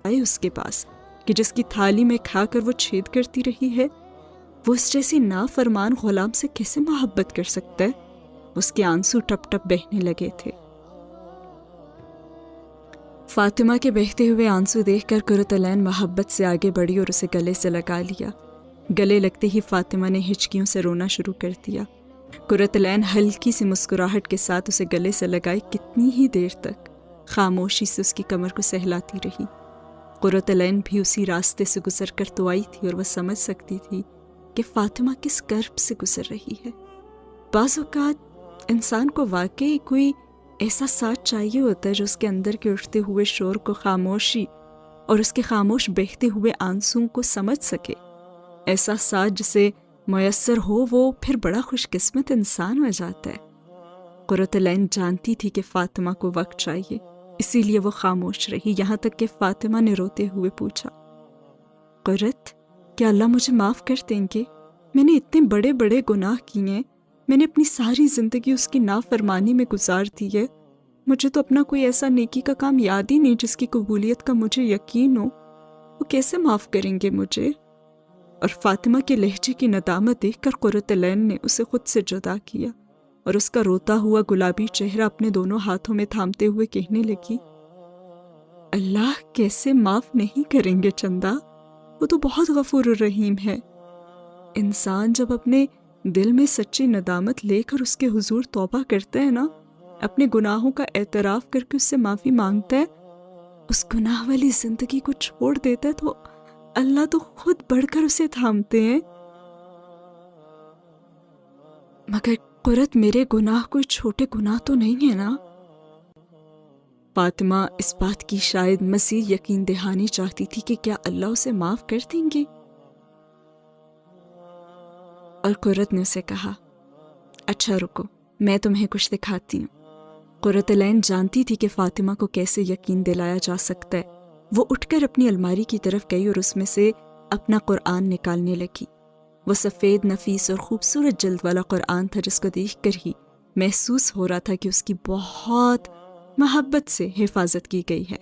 آئے اس کے پاس کہ جس کی تھالی میں کھا کر وہ چھید کرتی رہی ہے، وہ اس جیسی نافرمان غلام سے کیسے محبت کر سکتا ہے؟ اس کے آنسو ٹپ ٹپ بہنے لگے تھے۔ فاطمہ کے بہتے ہوئے آنسو دیکھ کر قرۃ العین محبت سے آگے بڑھی اور اسے گلے سے لگا لیا۔ گلے لگتے ہی فاطمہ نے ہچکیوں سے رونا شروع کر دیا۔ قرۃ العین ہلکی سی مسکراہٹ کے ساتھ اسے گلے سے لگائے کتنی ہی دیر تک خاموشی سے اس کی کمر کو سہلاتی رہی۔ قرۃ العین بھی اسی راستے سے گزر کر تو آئی تھی اور وہ سمجھ سکتی تھی کہ فاطمہ کس کرب سے گزر رہی ہے۔ بعض اوقات انسان کو واقعی کوئی ایسا ساتھ چاہیے ہوتا ہے جو اس کے اندر کے اٹھتے ہوئے شور کو خاموشی اور اس کے خاموش بہتے ہوئے آنسوں کو سمجھ سکے۔ ایسا ساتھ جسے میسر ہو وہ پھر بڑا خوش قسمت انسان ہو جاتا ہے۔ قرۃ العین جانتی تھی کہ فاطمہ کو وقت چاہیے، اسی لیے وہ خاموش رہی، یہاں تک کہ فاطمہ نے روتے ہوئے پوچھا، قرۃ، کیا اللہ مجھے معاف کر دیں گے؟ میں نے اتنے بڑے بڑے گناہ کیے ہیں، میں نے اپنی ساری زندگی اس کی نافرمانی میں گزار دی ہے، مجھے تو اپنا کوئی ایسا نیکی کا کام یاد ہی نہیں جس کی قبولیت کا مجھے یقین ہو، وہ کیسے معاف کریں گے مجھے؟ اور فاطمہ کے لہجے کی ندامت دیکھ کر قرۃ العین نے اسے خود سے جدا کیا اور اس کا روتا ہوا گلابی چہرہ اپنے دونوں ہاتھوں میں تھامتے ہوئے کہنے لگی، اللہ کیسے معاف نہیں کریں گے چندا، وہ تو بہت غفور الرحیم ہے۔ انسان جب اپنے دل میں سچی ندامت لے کر اس کے حضور توبہ کرتا ہے نا، اپنے گناہوں کا اعتراف کر کے اس سے معافی مانگتا ہے، اس گناہ والی زندگی کو چھوڑ دیتا ہے، تو اللہ تو خود بڑھ کر اسے تھامتے ہیں۔ مگر قرۃ، میرے گناہ کوئی چھوٹے گناہ تو نہیں ہے نا؟ فاطمہ اس بات کی شاید مزید یقین دہانی چاہتی تھی کہ کیا اللہ اسے معاف کر دیں گے، اور قرۃ نے اسے کہا، اچھا رکو، میں تمہیں کچھ دکھاتی ہوں۔ قرۃ العین جانتی تھی کہ فاطمہ کو کیسے یقین دلایا جا سکتا ہے۔ وہ اٹھ کر اپنی الماری کی طرف گئی اور اس میں سے اپنا قرآن نکالنے لگی۔ وہ سفید، نفیس اور خوبصورت جلد والا قرآن تھا جس کو دیکھ کر ہی محسوس ہو رہا تھا کہ اس کی بہت محبت سے حفاظت کی گئی ہے۔